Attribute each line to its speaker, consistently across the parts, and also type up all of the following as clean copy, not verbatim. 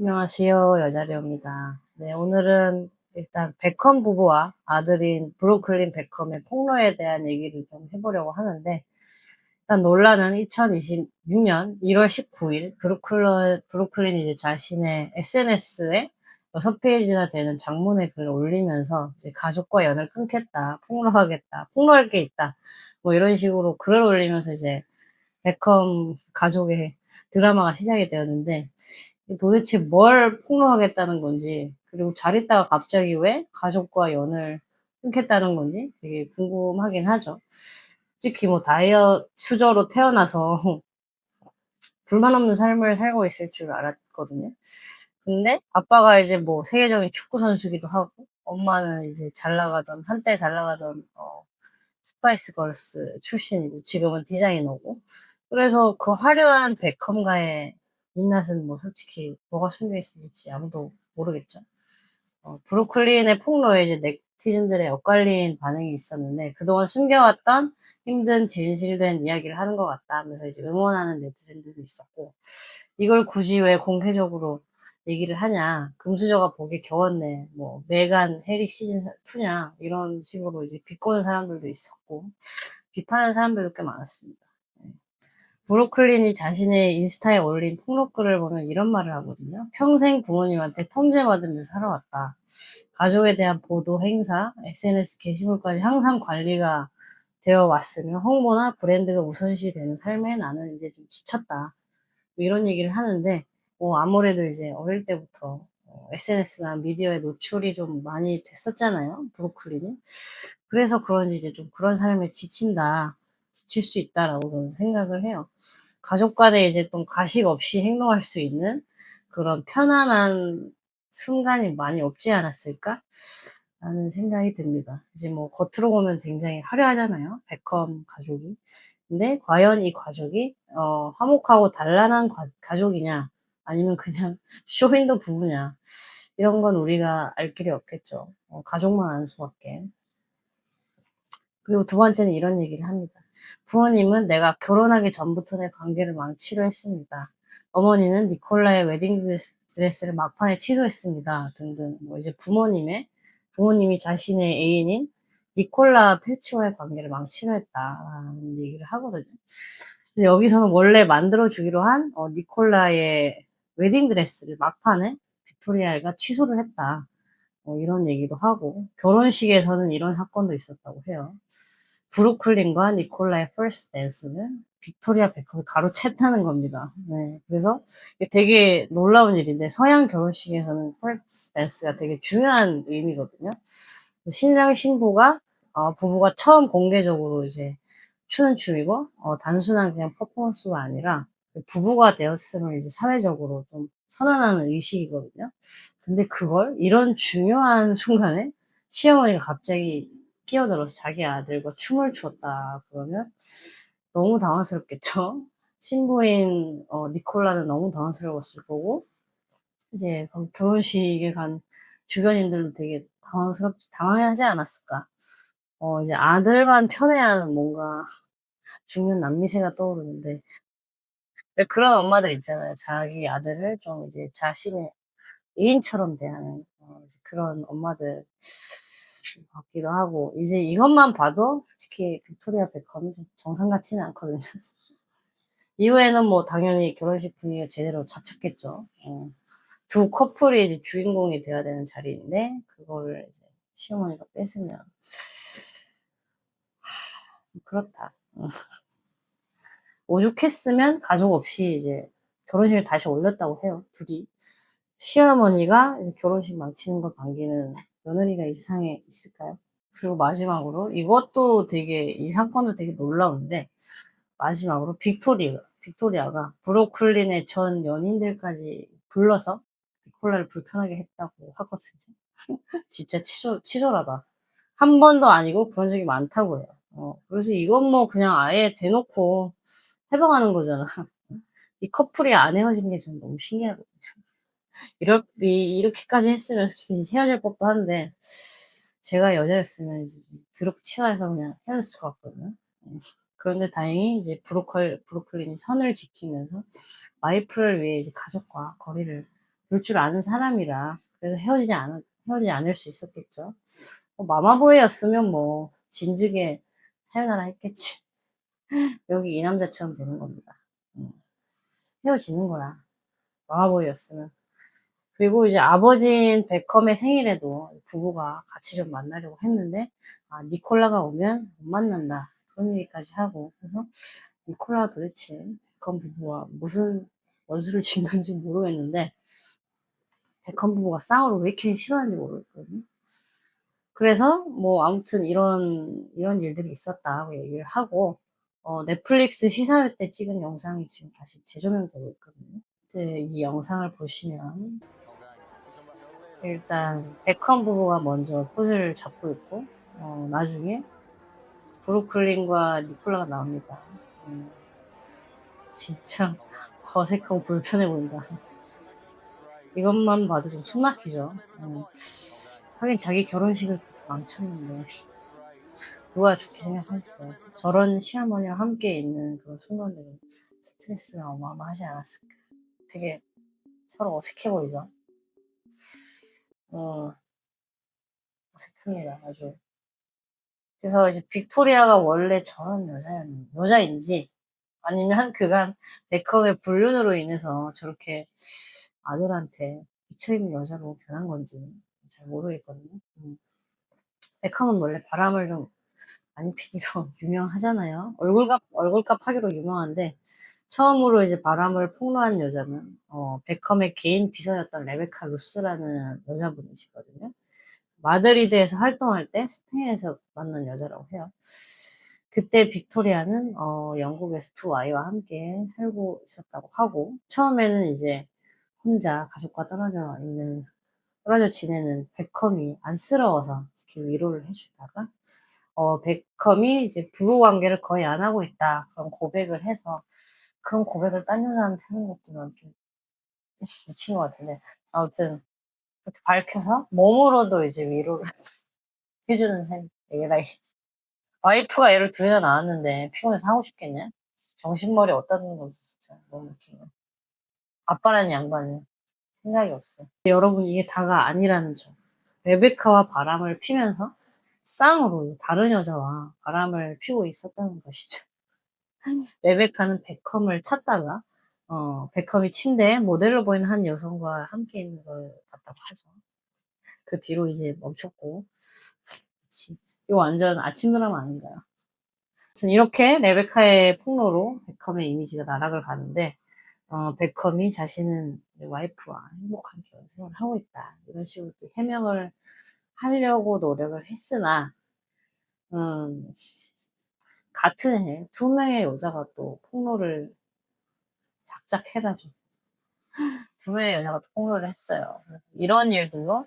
Speaker 1: 안녕하세요. 여자리입니다. 네, 오늘은 일단 베컴 부부와 아들인 브루클린 베컴의 폭로에 대한 얘기를 좀 해보려고 하는데, 일단 논란은 2026년 1월 19일 브루클린이 이제 자신의 SNS에 6페이지나 되는 장문의 글을 올리면서 이제 가족과 연을 끊겠다, 폭로하겠다, 폭로할 게 있다, 뭐 이런 식으로 글을 올리면서 이제 베컴 가족의 드라마가 시작이 되었는데, 도대체 뭘 폭로하겠다는 건지, 그리고 잘 있다가 갑자기 왜 가족과 연을 끊겠다는 건지 되게 궁금하긴 하죠. 솔직히 뭐 수저로 태어나서 불만 없는 삶을 살고 있을 줄 알았거든요. 근데 아빠가 이제 뭐 세계적인 축구 선수기도 하고, 엄마는 이제 한때 잘 나가던 스파이스 걸스 출신이고, 지금은 디자이너고, 그래서 그 화려한 베컴과의 민낯은 뭐 솔직히 뭐가 숨겨 있을지 아무도 모르겠죠. 브루클린의 폭로에 이제 네티즌들의 엇갈린 반응이 있었는데, 그동안 숨겨왔던 힘든 진실된 이야기를 하는 것 같다 하면서 이제 응원하는 네티즌들도 있었고, 이걸 굳이 왜 공개적으로 얘기를 하냐, 금수저가 보기에 겨웠네, 뭐 메간 해리 시즌 2냐 이런 식으로 이제 비꼬는 사람들도 있었고, 비판하는 사람들도 꽤 많았습니다. 네. 브루클린이 자신의 인스타에 올린 폭로글을 보면 이런 말을 하거든요. 평생 부모님한테 통제받으면서 살아왔다. 가족에 대한 보도, 행사, SNS 게시물까지 항상 관리가 되어 왔으며 홍보나 브랜드가 우선시 되는 삶에 나는 이제 좀 지쳤다. 뭐 이런 얘기를 하는데, 아무래도 이제 어릴 때부터 SNS나 미디어에 노출이 좀 많이 됐었잖아요, 브로콜리는. 그래서 그런지 이제 좀 그런 삶에 지칠 수 있다라고 저는 생각을 해요. 가족 간에 이제 좀 가식 없이 행동할 수 있는 그런 편안한 순간이 많이 없지 않았을까? 라는 생각이 듭니다. 이제 뭐 겉으로 보면 굉장히 화려하잖아요, 베컴 가족이. 근데 과연 이 가족이 화목하고 단란한 가족이냐, 아니면 그냥 쇼윈도 부부냐, 이런 건 우리가 알 길이 없겠죠. 가족만 아는 수밖에. 그리고 두 번째는 이런 얘기를 합니다. 부모님은 내가 결혼하기 전부터 내 관계를 망치려 했습니다. 어머니는 니콜라의 웨딩 드레스를 막판에 취소했습니다. 등등. 뭐 이제 부모님이 자신의 애인인 니콜라 펠치와의 관계를 망치려 했다라는 얘기를 하거든요. 그래서 여기서는 원래 만들어주기로 한 니콜라의 웨딩 드레스를 막판에 빅토리아가 취소를 했다. 이런 얘기도 하고, 결혼식에서는 이런 사건도 있었다고 해요. 브루클린과 니콜라의 퍼스트 댄스는 빅토리아 베컴이 가로챘다는 겁니다. 네. 그래서 이게 되게 놀라운 일인데, 서양 결혼식에서는 퍼스트 댄스가 되게 중요한 의미거든요. 신랑 신부가 부부가 처음 공개적으로 이제 추는 춤이고, 단순한 그냥 퍼포먼스가 아니라 부부가 되었음을 이제 사회적으로 좀 선언하는 의식이거든요. 근데 그걸 이런 중요한 순간에 시어머니가 갑자기 끼어들어서 자기 아들과 춤을 추었다 그러면 너무 당황스럽겠죠. 신부인 니콜라는 너무 당황스러웠을 거고, 이제 결혼식에 간 주변인들도 되게 당황하지 않았을까. 이제 아들만 편해야 하는 뭔가 중년 남미세가 떠오르는데, 그런 엄마들 있잖아요. 자기 아들을 좀 이제 자신의 애인처럼 대하는 이제 그런 엄마들 같기도 하고, 이제 이것만 봐도 솔직히 빅토리아 베컴이 좀 정상 같지는 않거든요. 이후에는 뭐 당연히 결혼식 분위기가 제대로 잡혔겠죠. 두 커플이 이제 주인공이 돼야 되는 자리인데 그거를 이제 시어머니가 뺏으면 그렇다. 오죽했으면 가족 없이 이제 결혼식을 다시 올렸다고 해요, 둘이. 시어머니가 이제 결혼식 망치는 걸 반기는 며느리가 이 세상에 있을까요? 그리고 마지막으로 이 사건도 되게 놀라운데, 마지막으로 빅토리아가 브루클린의 전 연인들까지 불러서 니콜라를 불편하게 했다고 하거든요. 진짜 치졸하다. 한 번도 아니고 그런 적이 많다고 해요. 그래서 이건 뭐 그냥 아예 대놓고 해방하는 거잖아. 이 커플이 안 헤어진 게 좀 너무 신기하거든요. 이렇게까지 했으면 솔직히 헤어질 법도 한데, 제가 여자였으면 이제 좀 드럽게 치사해서 그냥 헤어졌을 것 같거든요. 그런데 다행히 이제 브루클린이 선을 지키면서 와이프를 위해 이제 가족과 거리를 볼 줄 아는 사람이라 그래서 헤어지지 않을 수 있었겠죠. 마마보이였으면 뭐 진즉에 사요나라 했겠지. 여기 이 남자처럼 되는 겁니다. 헤어지는 거야. 마마보이였으면. 그리고 이제 아버지인 베컴의 생일에도 부부가 같이 좀 만나려고 했는데, 니콜라가 오면 못 만난다. 그런 얘기까지 하고. 그래서 니콜라가 도대체 베컴 부부와 무슨 원수를 짓는지 모르겠는데, 베컴 부부가 쌍으로 왜 이렇게 싫어하는지 모르겠거든요. 그래서 뭐 아무튼 이런 일들이 있었다고 얘기를 하고, 넷플릭스 시사회 때 찍은 영상이 지금 다시 재조명되고 있거든요. 네, 이 영상을 보시면 일단 베컴 부부가 먼저 포즈를 잡고 있고, 나중에 브루클린과 니콜라가 나옵니다. 진짜 어색하고 불편해 보인다. 이것만 봐도 좀 숨막히죠. 하긴 자기 결혼식을 그렇게 망쳤는데 누가 좋게 생각하겠어요. 저런 시어머니와 함께 있는 그런 순간들은 스트레스가 어마어마하지 않았을까. 되게 서로 어색해 보이죠. 어색합니다, 아주. 그래서 이제 빅토리아가 원래 저런 여자인지, 아니면 그간 베컴의 불륜으로 인해서 저렇게 아들한테 미쳐있는 여자로 변한 건지 잘 모르겠거든요. 베컴은 원래 바람을 좀 많이 피기로 유명하잖아요. 얼굴값 하기로 유명한데, 처음으로 이제 바람을 폭로한 여자는, 베컴의 개인 비서였던 레베카 루스라는 여자분이시거든요. 마드리드에서 활동할 때 스페인에서 만난 여자라고 해요. 그때 빅토리아는 영국에서 두 아이와 함께 살고 있었다고 하고, 처음에는 이제 혼자 가족과 떨어져 지내는 베컴이 안쓰러워서 이렇게 위로를 해주다가, 베컴이 이제 부부 관계를 거의 안 하고 있다, 그런 고백을 해서, 그런 고백을 딴 여자한테 하는 것도 난 좀 미친 것 같은데, 아무튼 그렇게 밝혀서 몸으로도 이제 위로를 해주는 셈. 에라이. 와이프가 애를 둘이나 낳았는데 피곤해서 하고 싶겠냐? 정신머리 어디다 두는 건지 진짜 너무 웃기네. 아빠라는 양반은 생각이 없어. 여러분, 이게 다가 아니라는 점. 레베카와 바람을 피면서 쌍으로 이제 다른 여자와 바람을 피고 있었다는 것이죠. 레베카는 베컴을 찾다가 베컴이 침대에 모델로 보이는 한 여성과 함께 있는 걸 봤다고 하죠. 그 뒤로 이제 멈췄고, 그치. 이거 완전 아침 드라마 아닌가요? 아무튼 이렇게 레베카의 폭로로 베컴의 이미지가 나락을 가는데, 베컴이 자신은 와이프와 행복한 결혼 생활을 하고 있다, 이런 식으로 또 해명을 하려고 노력을 했으나, 음, 같은 해 두 명의 여자가 또 폭로를 작작해가지고 두 명의 여자가 또 폭로를 했어요. 이런 일들로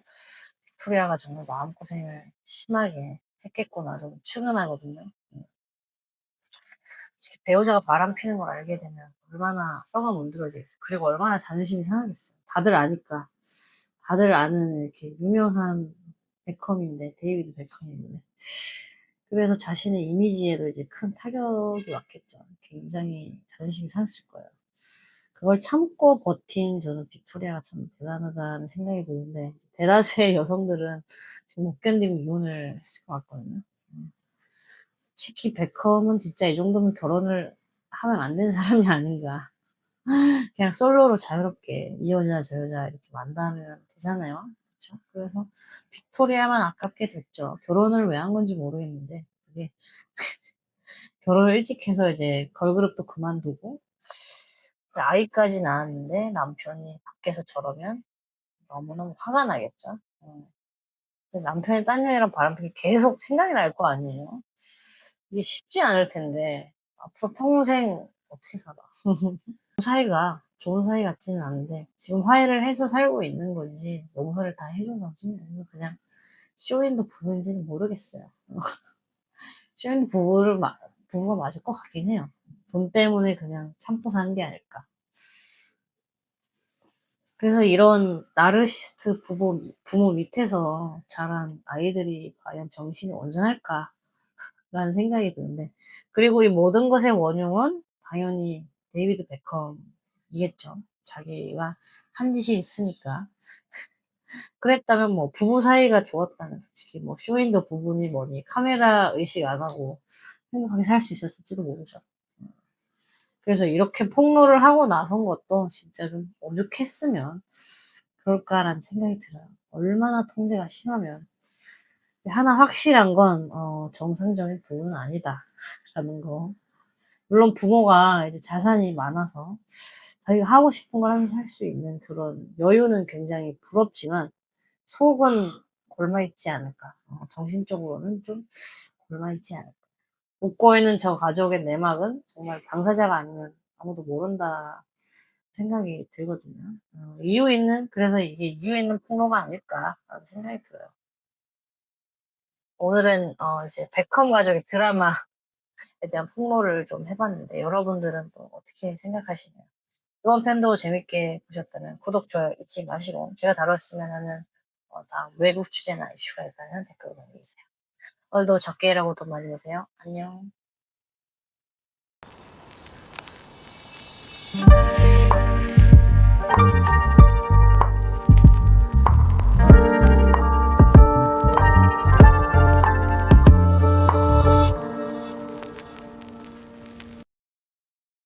Speaker 1: 빅토리아가 정말 마음고생을 심하게 했겠구나 저는 측은하거든요. 배우자가 바람 피는 걸 알게 되면 얼마나 썩어 문드러지겠어요. 그리고 얼마나 자존심이 상하겠어요. 다들 아니까. 다들 아는 이렇게 유명한 베컴인데, 데이비드 베컴인데. 그래서 자신의 이미지에도 이제 큰 타격이 왔겠죠. 굉장히 자존심이 상했을 거예요. 그걸 참고 버틴 저는 빅토리아가 참 대단하다는 생각이 드는데, 대다수의 여성들은 지금 못 견디고 이혼을 했을 것 같거든요. 특히 베컴은 진짜 이 정도면 결혼을 하면 안 되는 사람이 아닌가. 그냥 솔로로 자유롭게 이 여자 저 여자 이렇게 만나면 되잖아요. 그쵸? 그래서 빅토리아만 아깝게 됐죠. 결혼을 왜 한 건지 모르겠는데, 그게 결혼을 일찍 해서 이제 걸그룹도 그만두고 아이까지 낳았는데 남편이 밖에서 저러면 너무너무 화가 나겠죠. 남편이 딴 여자랑 바람피기 계속 생각이 날 거 아니에요. 이게 쉽지 않을 텐데 앞으로 평생 어떻게 살아. 사이가 좋은 사이 같지는 않은데 지금 화해를 해서 살고 있는 건지 용서를 다 해준 건지, 아니면 그냥 쇼윈도 부부인지는 모르겠어요. 쇼윈도 부부가 맞을 것 같긴 해요. 돈 때문에 그냥 참고 사는 게 아닐까. 그래서 이런 나르시스트 부모 밑에서 자란 아이들이 과연 정신이 온전할까 라는 생각이 드는데, 그리고 이 모든 것의 원흉은 당연히 데이비드 베컴이겠죠. 자기가 한 짓이 있으니까. 그랬다면 뭐 부부 사이가 좋았다면 솔직히 뭐 쇼윈도 부부니 뭐니 카메라 의식 안 하고 행복하게 살 수 있었을지도 모르죠. 그래서 이렇게 폭로를 하고 나선 것도 진짜 좀 오죽했으면 그럴까라는 생각이 들어요. 얼마나 통제가 심하면. 하나 확실한 건 정상적인 부부는 아니다라는 거. 물론 부모가 이제 자산이 많아서 자기가 하고 싶은 걸 하면서 할 수 있는 그런 여유는 굉장히 부럽지만 속은 골마있지 않을까. 정신적으로는 좀 골마있지 않을까. 웃고 있는 저 가족의 내막은 정말 당사자가 아니면 아무도 모른다 생각이 들거든요. 그래서 이게 이유 있는 폭로가 아닐까라는 생각이 들어요. 오늘은 이제 베컴 가족의 드라마에 대한 폭로를 좀 해봤는데 여러분들은 또 어떻게 생각하시나요? 이번 편도 재밌게 보셨다면 구독, 좋아요 잊지 마시고 제가 다뤘으면 하는 다음 외국 주제나 이슈가 있다면 댓글로 남겨주세요. 오늘도 적게 일하고 돈 많이 버세요. 안녕.